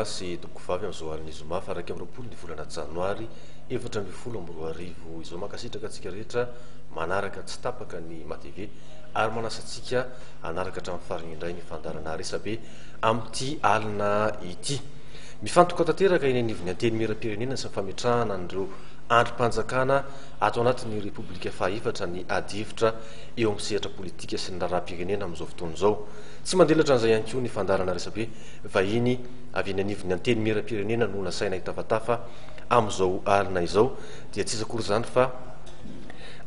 malagasy toko vavy am'izao alin'ny zoma fa raiky am'roapolo ny volana janoary 2024 izao makasitraka atsika rehetra manaraka tsy tapaka ny matv ary manasatsika anaraka hatramin'ny farany indray ny fandarana resabe amin'ity alina ity mifantoka tanteraka eny anivony anteny mera-pirenena sy fametrahana an'ireo androm-panjakana ato anatin'ny repoblika fahefatra ny adihevitra eo amin'ny sehatra politika sy ny raharam-pirenena amin'izao fotoana izao tsy mandelatra an'izay ihany koa ny fandarana resabe vahiny avy eny anivony anteny mera-pirenena no nasaina hitafatafa amin'izao alina izao dia tsy izakory zany fa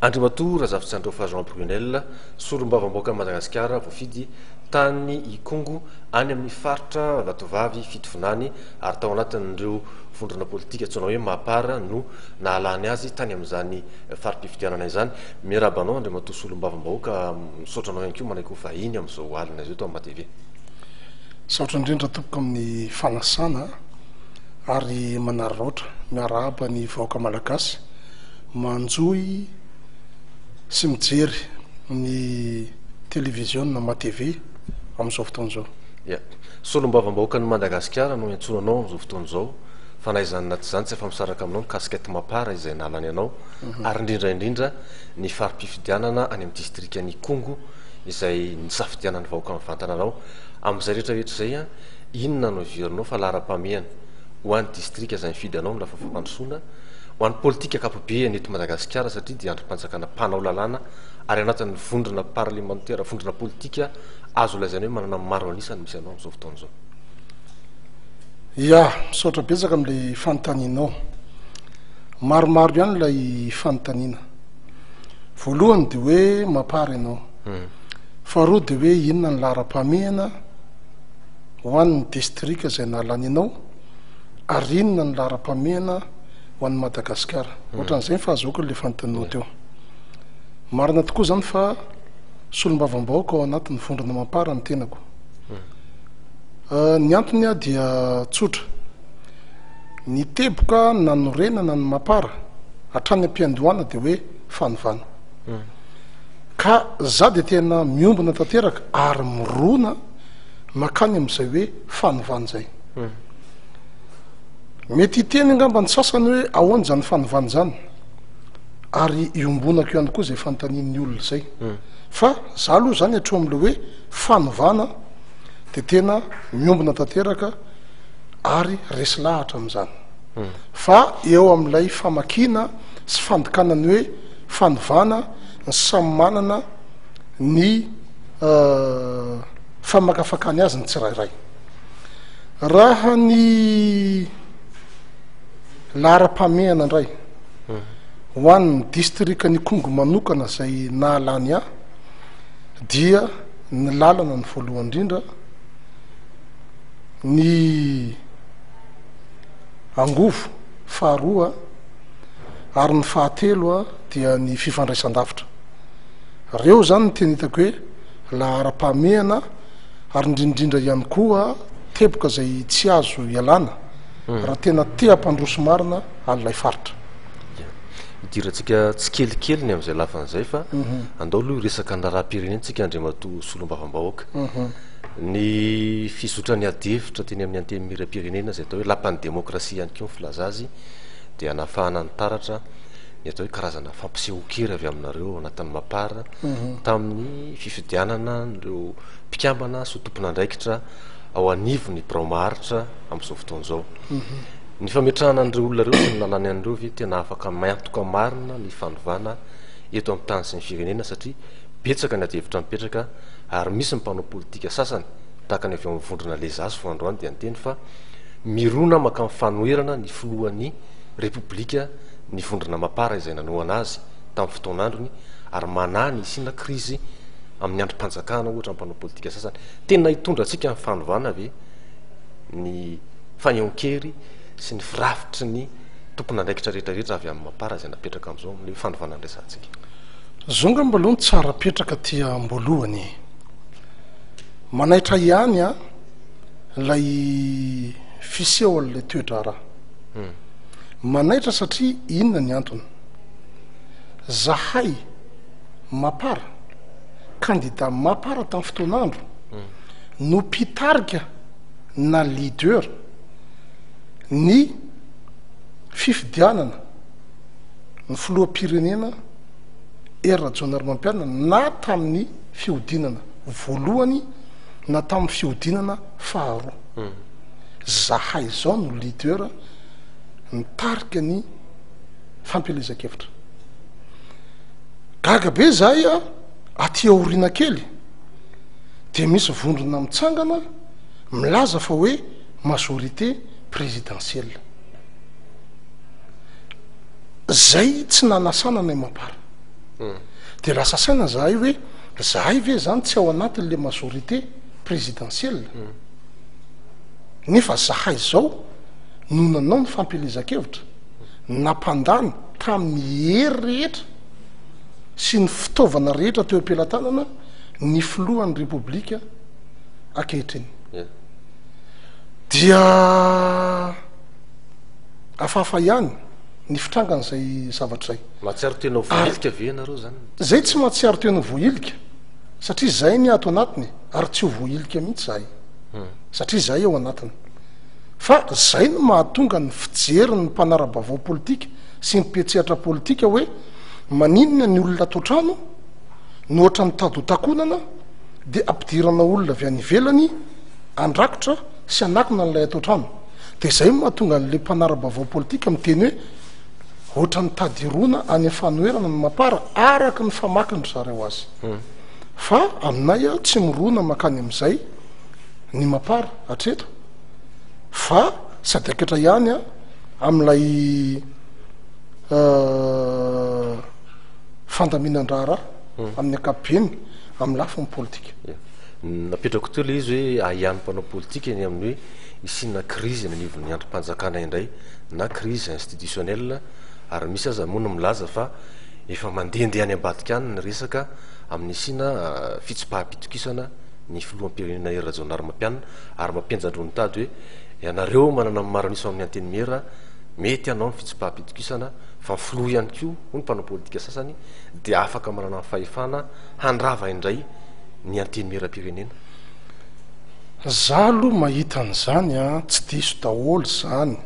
Andriamatoa Razafintsandrao Jean Brunel solombavam-bahoaka Madagasikara voafidy tany Ikongo any amin'ny faritra Vatovavy fitovinany ary tao anatin'ireo vondrona politika tsy hoe mapara no nahalany azy tany amin'izany farim-pifidianana izany miarabanao Andriamatoa solombavam-bahoaka misaotranao ihany koa manaiky vahiny amin'izao alina izao tao amin'ny matv saotra indrindra tompoko amin'ny fanasana ary manararaotra miarahaba ny vahoaka malagasy manjoy sy mijery ny televiziona matv amin'izao fotoana izao ia solombavam-bahoaka ny Madagasikara no iantsonanao amin'izao fotoana izao fa na izany na tsy zany tsy efa misaraka aminao ny kaskety mapara izay nalany anao ary indrindraindrindra ny farim-pifidianana any amin'ny distrikany Kongo izay nisafidianany vahoaka mivantana anao amin'izay rehetrarehetra izay a inona no iverinao fa lara-pamehana ho an'ny distrika izay mifidy anao amin'ny lafa fampandrosoana ho an'ny politika akapobe eto Madagasikara satria dia androm-panjakana mpanao lalàna ary anatin'ny vondrona parlementaire vondrona politika azo lazaina hoe manana maro anisany misy anao amin'izao fotoana izao ia misaotra betsaka amin'ilay fanontanianao maromaro ihany ilay fanontaniana voalohany dia hoe mampary ianao faharoa dia hoe inona ny lara-pamehana ho an'ny distrika izay nalany ianao ary inona ny lara-pamehana ho an'ny Madagasikara ohatran'izay fahazoaka n'ilay fanontanianao teo marina tokoa zany fa solombavam-bahoaka ao anatin'ny vondrona mampara ny tenako ny antony a dia tsotra ny teboka nanorenana ny mampara hatrany am-piandohana dia hoe fanovana ka za dia tena miombona tanteraka ary mirona makany amin'izay hoe fanovana zay mety hiteny angamba ny sasany hoe ahoany zany fanovana zany ary iombonako ihany koa zay fanontanian'ny olona zay fa za aloha zany hatro amin'le hoe fanovana dia tena miombona tanteraka ary resy lahatra amin'izany fa eo amin'ilay famakina sy fandikanany hoe fanovana ny samy manana ny famakafakany azy ny tsirairay raha ny lara-pamehana indray ho an'ny distrika ny Kongo manokana izay nahalany ahy dia ny lalana ny voalohany indrindra ny angovo faharoa ary ny fahatelo a dia ny fifandraisan-davitra reo zany ny tena hitako hoe lara-pamehana ary indrindraindrindra ihany koa teboka izay tsy azo ialana raha tena te-hampandroso marina an'ilay faritra idirantsika tsy kelikely ny amin'izay lafan'izay fa andao aloha resaka ny raharam-pirenentsika Andriamatoa solombavam-bahoaka ny fizotran'ny adihevitra teny amin'ny anteny mera-pirenena izay atao hoe lapan'ny demokrasia ihany koa ny filaza azy dia hanafahana ny taratra ny atao hoe karazana fampisehokery avy aminareo anatin'ny mapara tamin'ny fifidianana nireo mpikambana sy ho tompon'andraikitra ao anivony braomaharitra amin'izao fotoana izao ny fametrahana an'ireo olona reo sy ny lalany an'ireo ve tena afaka mayantoka marina ny fanovana eto amin'ny tany sy ny firenena satria betsaka ny adihevitra mipetraka ary misy ny mpanao politika sasany tahaka ny avy amin'ny vondrona lezazy vo androany dia nyteny fa mirona maka mifanoherana ny filohan'ny repoblika ny vondrona mapara izay nanoana azy tamin'ny fotoan'androny ary manany isina krizy amin'ny androm-panjakana ohatra mpanao politika sasany tena hitondra antsika ny fanovana ve ny fanehoan-kery sy ny firafitry ny tompon'andraikitra rehetrarehetra avy amin'ny mapara izay napetraka amin'izao amin'le fanovana ndraisantsika zonga mbaloha ny tsara petraka tia amboalohany manaitra ihany a lay fiseho an'lay toedraraha manaitra satria inona ny antony zahay mapara kandida mapara tamin'ny fotoan'andro no mpitarika na leader ny fifidianana ny filoam-pirenena Rajaonarimampianina na tamin'ny fiodinana voalohany na tamin'ny fiodinana faharoa zahay zao no leader nitarika ny fampelezan-kevitra gaga be zahay a aty aoriana kely de misy vondrona mitsangana milaza fa hoe majorité présidentielle zay tsy nanasana nay mampara de lasa saina zahay hoe zahay ve zany tsy ao anatin'le majorité présidentielle nefa zahay zao no nanao ny fampelezan-kevitra nampandany tamin'ny hery rehetra sy ny fitaovana rehetra teo am-pelantanana ny filohan'ny repoblika ankehitriny dia afafa ihany ny fitrangan'izay zavatra zay mahatsiaro tena voilika ve nareo zany zay tsy mahatsiaro tena voilika satria zay ny ato anatiny ary tsy ho voilika mihitsy zahay satria zahay ao anatiny fa zay no mahatonga ny fijery ny mpanara-bavao politika sy ny petsehatra politika hoe maninona ny olona toatrano no ohatra ny tadotakonana de ampidirana olona avy any ivelany andrakotra sy anakona n'lay atoatrano de zay mahatonga n'le mpanara-bavao politika miteny hoe ohatra ny tadirona any fanoerana ny mapara araka ny famakiny zareo azy fa aminay a tsy mirona makany am'izay ny mapara atreto fa sady aketra ihany a am'lay fandaminan-draharaha amin'ny ankapobeny amin'ny lafiny politika napetrako teo le izy hoe ahiany mpanao politika eny amin'ny hoe isina crise ny anivon'ny androm-panjakana indray na crise institutionnelle ary misy aza moa no milaza fa efa mandehandeha any ambadika any ny resaka amin'ny isina fitsipaham-pitokisana ny filoham-pirenena Rajaonarimampianina ary mampianjandrony tady hoe ianareo manana maraniso amin'ny anteny mera mety anao ny fitsipaham-pitokisana fa filoha ihany ko ho ny mpanao politika sasany de afaka manana fahefana handrava indray ny anteny mera-pirenena za aloha mahita an'izany a tsy diso daholo zany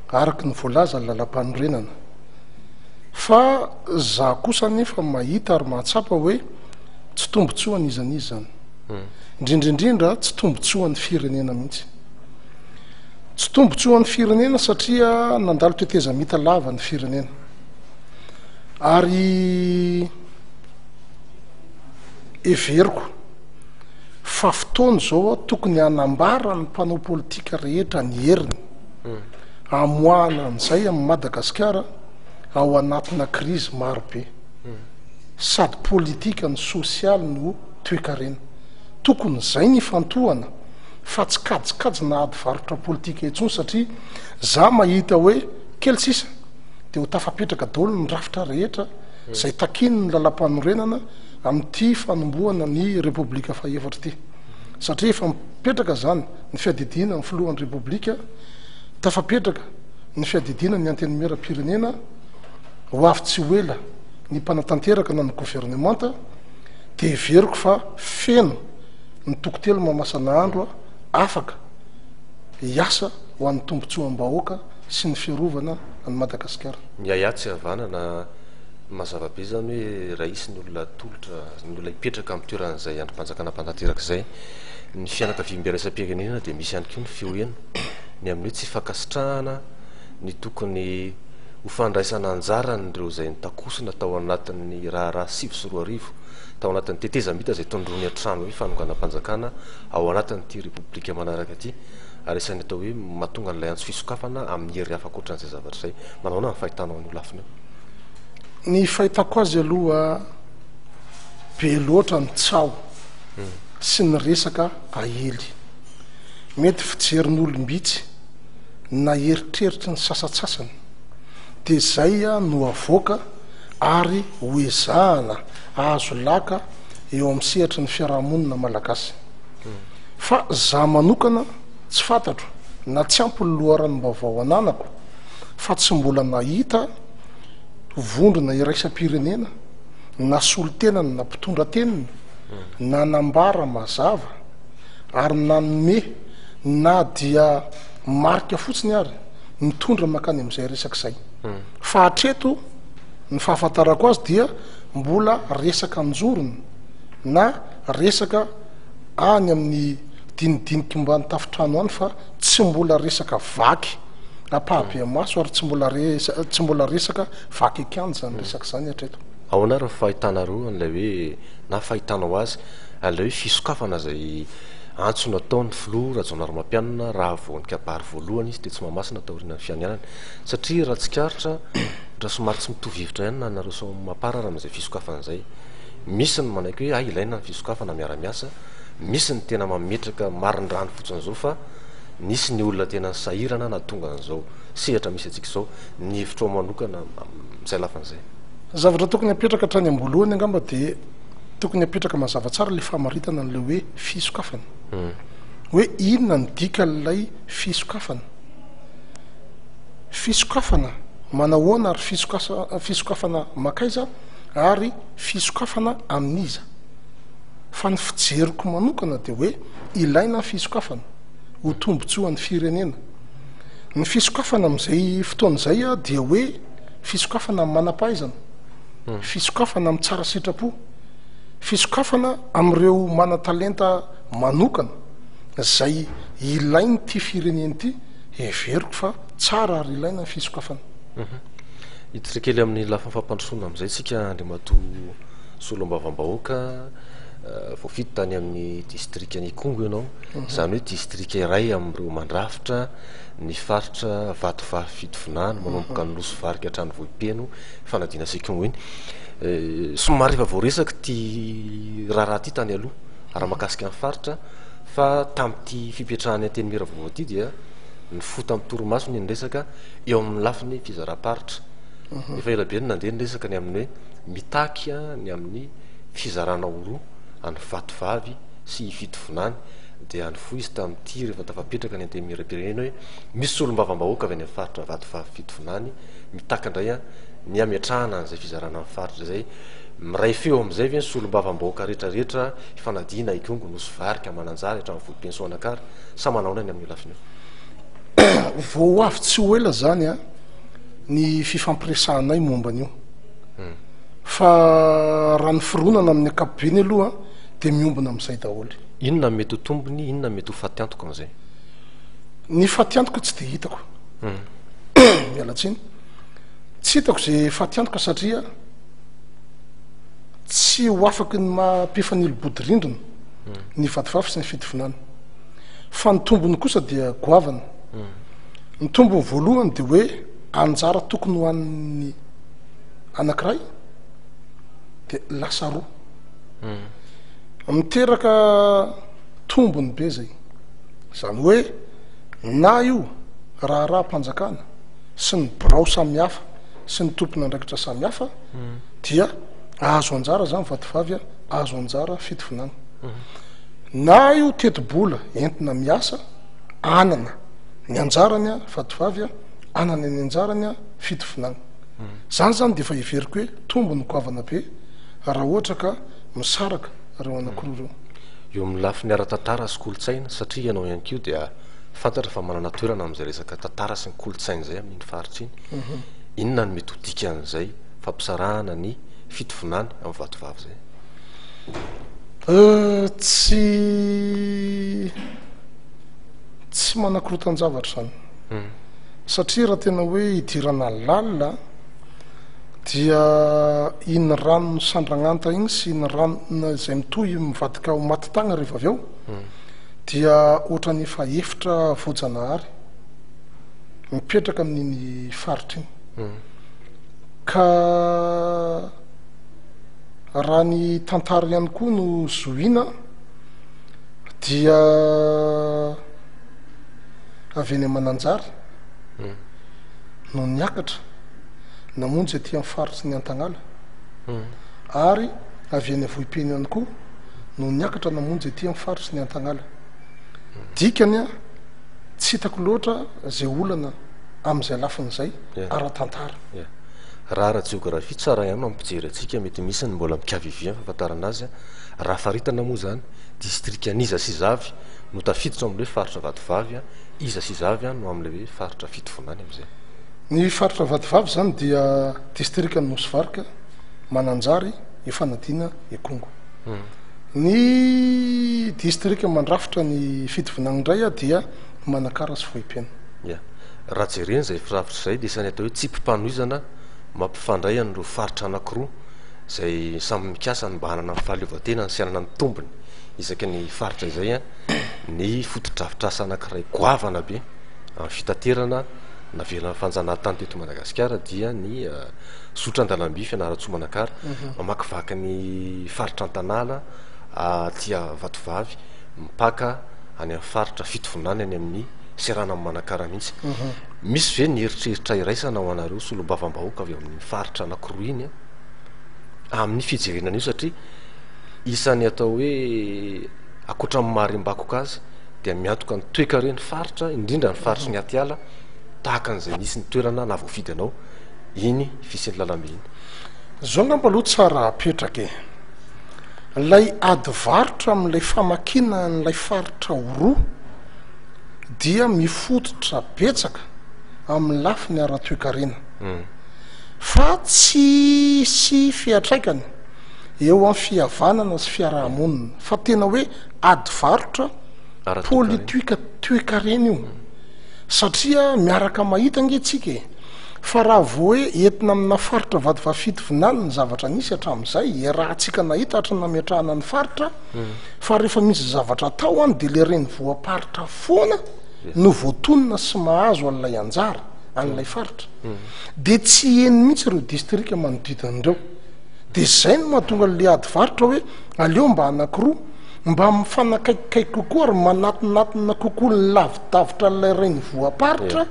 araky ny voalaza ny lalam-panorenana fa za kosa nefa mahita ary mahatsapa hoe tsy tombotsoany izanizy zany indrindraindrindra tsy tombotsoan'ny firenena mihitsy tsy tombotsoan'ny firenena satria nandalo tetezamita lava ny firenena ary everiko fa fotoany zao a tokony hanambara ny mpanao politika rehetra ny heriny amoahana an'izay amin'ny Madagasikara ao anatina crise marobe sady politika ny sosialy no toekarena tokony zay ny fantohana fa tsy kajikajina ady varotra politika etsony satria za mahita hoe kely sisa de ho tafapetraka daholo ny rafitra rehetra zay takiny ny lalam-panorenana amin'ity fanomboana ny repoblika faefatra ity satria efa mipetraka zany ny fiadidina ny filohan'ny repoblika tafapetraka ny fiadidina ny anteny mera-pirenena ho avy tsy hoela ny mpanatanteraka na ny gouvernemanta de veriko fa feno ny tokotelo mamasana andro a afaka hiasa ho an'ny tombotsoam-bahoaka sy ny fiarovana any Madagasikara miayatsy havana na mazavabe zany hoe raisy ny olona tolotra ny olona hipetraka amin'ny toeran'izay androm-panjakana mpananteraka zay ny fianakaviam-beraisam-pirenena de misy ihany ko ny fioena ny amin'ny hoe tsy fankasitrahana ny tokony ho fandraisana anjarany reo zay nitakosina tao anatin'ny raharaha 7 tao anatin'ny tetezamita zay tondrony an-trano hoe fanonganam-panjakana ao anatin'ity repoblika manaraka aty ary isany atao hoe mahatonga n'ilay antso fisokafana amin'ny hery hafa akoatran'izay zavatra zay manaona ny fahitanao an'io lafiny eo ny fahitako azy aloha be loatra ny tsao sy ny resaka ahely mety fijerin'olombitsy na heritreritra ny sasatsasany de zay a no avoaka ary hoezahana azo laka eo amin'ny sehatra ny fiarahamonina malagasy fa za manokana tsy fantatro na tsy ampy loharany mbavao ananako fa tsy mbola nahita vondrona iraisam-pirenena na solo-tenany na mpitondra teniny na nambara mazava ary nanome na dia marika fotsiny ary mitondra makany am'izay resak'izay fa hatreto ny fahafantarako azy dia mbola resaka anjorony na resaka any amin'ny dinidiniky mba nytafitrano any fa tsy mbola resaka vaky apahabe maso ary tsy mbola resaka vaky ekany zany resaka zany hatreto ao ana ry fahitanaroa an'ilay hoe na fahitanao azy alay hoe fisokafana zay antsona ataony filoha rajaonary mampianana raha voanykabary voalohany izy de tsy mahamasina taorianany fianianana satria raha tsikaritra raha somary tsy mitovy hevitra ihany na nareo so mamparara am'izay fisokafana zay misy ny manaiky hoe ilaina ny fisokafana miara-miasa misy ny tena mametraka marindrany fotsiny zao fa nisy ny olona tena ny sahirana na tonga n'izao sehatra misy atsika zao ny hevitra ao manokana zay lafan'izay zavatra tokony apetraka hatrany ambolohany angamba de tokony apetraka mazava tsara le famaritana n'le hoe fisokafana hoe inona ny dika lay fisokafana fisokafana manahoana ary fisokafana makaiza ary fisokafana amin'iza fa ny fijeriko manokana de hoe ilaina fisokafana ho tombontsoa ny firenena ny fisokafana am'izay fotoana zay a dia hoe fisokafana amin'ny manam-pahaizana fisokafana amin'ny tsara sitrapo fisokafana am'ireo mana-talenta manokana zay ilainy ty fireneny ty everiko fa tsara ary ilaina ny fisokafana hiditra kely amin'ny lafiny fampandrosoana am'izay tsika andriamato solombavam-bahoaka voafito tany amin'ny distrika ny Kongo ianao zany hoe distrika iray am'ireo mandrafitra ny faritra vatovavy fitovinany manomboka ny loso varika hatrany vohipeno fanadina sekongo iny somary efa voaresaka ty raharaha ty tany aloha raha mahakasika amin'ny faritra fa tam'ty fipetrahany anteny mira vovoa ty dia ny fota amin'ny toromasony ny resaka eo amin'ny lafiny fizara-paritra efa ela be ny nandeha ny resaka ny amin'ny hoe mitaky ny amin'ny fizarana oroa any vatovavy sy fitovinany de any fo izy tam'ty rehefa tafapetraka ny anteny mira-pirenena hoe misy solombavam-bahoaka avy any amin'ny faritra vatovavy fitovinany mitaky indray a ny ametrahana an'izay fizarana amin'ny faritra zay miray feo am'izay ve ny solombavam-bahoaka rehetrarehetra ifanadina ikongo nosy varika mananjary hatrany vohim-pensoanakary sa manaona ny amin'ny lafiny eo vo avy tsy ho ela zany a ny fifampiresahanay momba an'io fa raha ny fironana amin'ny akapobeny aloha de miombona am'izay daholy inona mety ho tombony inona mety ho fatiantoko am'izay ny fatiantoko tsy de hitako mialatsiny tsy hitako zay fatiantoka satria tsy ho afaky ny mampifanilobodyrindrina ny vatovavy sy ny fitovinany fa ny tombony kosa dia goavana ny tombony voalohany de hoe anjara tokony ho an'ny anankiray de lasa roa miteraka tombony be zay zany hoe na io raha-mpanjakana sy ny birao samihafa sy ny tompony andraikitra samihafa dia azo anjara zany vatovavy a azo anjara fitovinany na io teti-bola entina miasa anana ny anjarany a vatovavy a anana ny anjarany a fitovinany zany zany de efa iveriko hoe tombony goavana be raha ohatra ka misaraka reo anankiroa reo eo amin'ny lafiny ara-tantara sy kolotsaina satria ianao ihany kio dia fantatra fa manana toerana am'izay resaka tantara sy ny kolotsaina zay amin'iny faritra iny inona ny mety ho dika an'izay fampisarahana ny fitovinany amin'ny vatovavy zay tsy manakorotan-javatra zany satria raha tena hoe hidirana lalina dia iny rano sandragnanta igny sy iny ranona zay mitohy mivadika ho matitagna rehefa avy ao dia ohatrany efa efitra voajanahary mipetraka amin'iny faritra iny ka raha ny tantara ihany koa no zohina dia avy any amananjary no niakatra namonjy aty amin'ny faritsy ny Antagnala ary avy any avohipeny ihany koa no niakatra namonjy aty amin'ny faritsy ny Antagnala dikany a tsy hitako loatra zay olana am'izay lafin'izay ara-tantara raha jiografia tsara ihany mampijery atsika mety misy ny mbola mikavivia fahafantarana azy raha faritana moa zany distrika aniza sy zavy no tafiditra am'le faritra vatovavy iza sy zavy a no am'le hoe faritra fitovonany am'izay. Ny faritra vadivavy zany dia distrika ny Nosy-Varika, Mananjary, Ifanadina, Ekongo. Ny distrika mandrafitra ny fitovonany indray a dia Manakara sy Fohipena. Ya raha jereny zay firafitra zay dia isany atao hoe tsympipanohizana mampifandray an'ireo faritra anankiroa zay samy mikasa mba hanana ny fahaleovan-tena sy hanana ny tombony isaky ny faritra izay a ny fotodrafitrasa anankiray goavana be amin'ny fitaterana navelana fanjanahantany teto Madagasikara dia ny sotran-dalamby Fianaratsoa Manakara mamakivaky ny faritra Antanala tia Vatovavy mipaka any amin'ny faritra fitovonany any amin'ny Serana amin'ny Manakara mihitsy. Misy ve ny eritreritra iraisana ho anareo solombavam-bahoaka avy amin'ny faritra anankiroa iny amin'ny fijerena an'io satria isany atao hoe akoatra amin'ny mahariam-bakoka azy dia miantoka ny toe-kareny faritra indrindra ny faritra ny Atiala tahaka an'izay nisy ny toerana na voafidy anao iny fisian'ny lalambe iny. Zao ngamba aloha tsara apetraka e. Lay ady varotra amin'ilay famakina n'ilay faritra roa dia mifototra betsaka amin'ny lafiny ara-toe-karena. Fa tsy sy fiatraikany eo amin'ny fihavanana sy fiarahamonina fa tena hoe ady varotra politika toe-karena io satria miaraka mahita angehtsika e fa raha vo hoe entina amina faritra vadivavy fitovonany ny zavatra nisy hatramin'izay raha antsika nahita hatra nametrahana ny faritra fa rehefa misy zavatra atao any dia le reny voaparitra foana no voatonona sy mahazo an'ilay anjara an'ilay faritra dia tsy eny mihitsy ireo distrika manodidin'ireo dia zay no mahatonga le ady varotra hoe aleo mba anankiroa mba mifanakaikikaiky kokoa ary manatinatina kokoa ny lavidavitra n'ilay reny voaparitra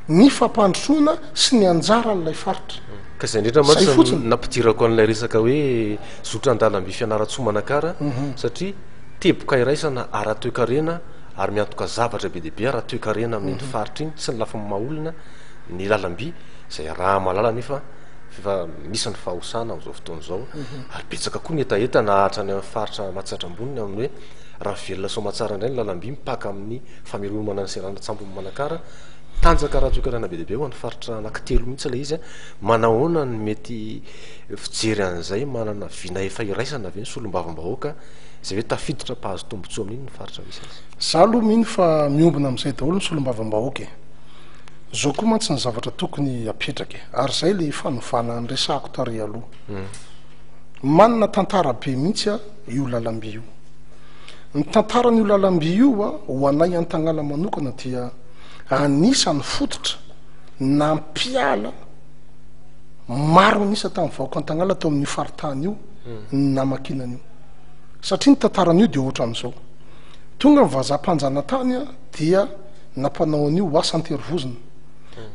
ny fampandrosoana sy ny anjara n'ilay faritra. Ka zay indrindra mantsy nampidirako an'ilay resaka hoe sotran-dalamby Fianaratsoa Manakara satria teboka iraisana ara-toe-karena ary miantoka zavatra be deaibe ara-toe-karena amin'ny faritra iny tsy ny lafa maolona ny lalamby zay raha malala nefa fa misy ny fahosana amin'izao fotoana izao ary betsaka koa ny etaeta nahatra any amin'ny faritra Mahatsatra amboniny amin'ny hoe raha velona soamantsara indray ny lalamby mipaka amin'ny fameronana ny Serana-tsambo Manakara tanjaka ara-toe-karena be deaibe ho an'ny faritra anankitelo mihitsy ilay izy manahoana ny mety fijery an'izay manana vina efa iraisana avy ny solombavam-bahoaka zay hoe tafiditra mpahazo tombotsoa amin'iny ny faritra misy azy. Za aloha mihiny fa miombona amin'izay daholo ny solombavam-bahoaka e. Zao koa mantsy ny zavatra tokony apetraka ary zay le fanovana ny resahako tary aloha. Manana tantara be mihitsy a io lalamby io. Ny tantaran'io lalamby io a ho anay Antagnala manokana dia anisany fototra nampiala maro nisa tamin'ny vahoaka Antagnala tao amin'ny faritany io namakinan'io satria ny tantaran'io dia ohatra amin'izao tonga ny vazam-panjanantany a dia nampanao an'io asan-terovozina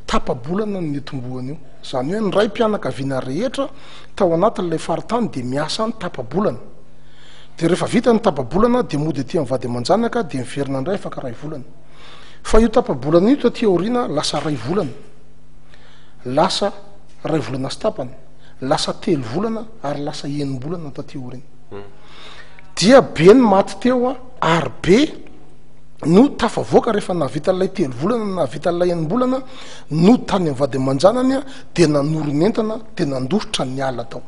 tapa-bolana ny etombohan'io zany hoe ny ray mpianakaviana rehetra tao anatin'ilay faritany dia miasa ny tapa-bolana dia rehefa vita ny tapa-bolana dia mody aty amin'ny vady aman-janaka dia miverina indray afaka ray volana fa io tapa-bolana io taty aoriana lasa ray volana lasa ray volana sy tapany lasa telo volana ary lasa enim-bolana taty aoriana dia be ny maty teo a ary be no tafavoaka rehefa navita n'ilay telo volana navita n'ilay enim-bolana no tany amin'ny vady aman-janany a dia nanoronentana dia nandositra ny ala tao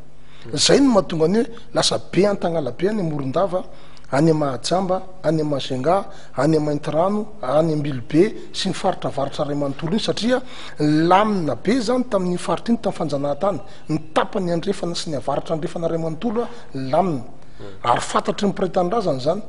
zay no mahatonga ny hoe lasa be Antagnala be any Morondava any Mahajamba any Mazenga any Maintirano any Ambilobe sy ny faritra varitra ray manontolo iny satria lamina be zany tamin'ny faritra iny tamin'ny fanjanahantany ny tapany andrefana sy ny avaritra andrefana ray manontolo a lamina ary fantatry ny mpiray tanindrazana zany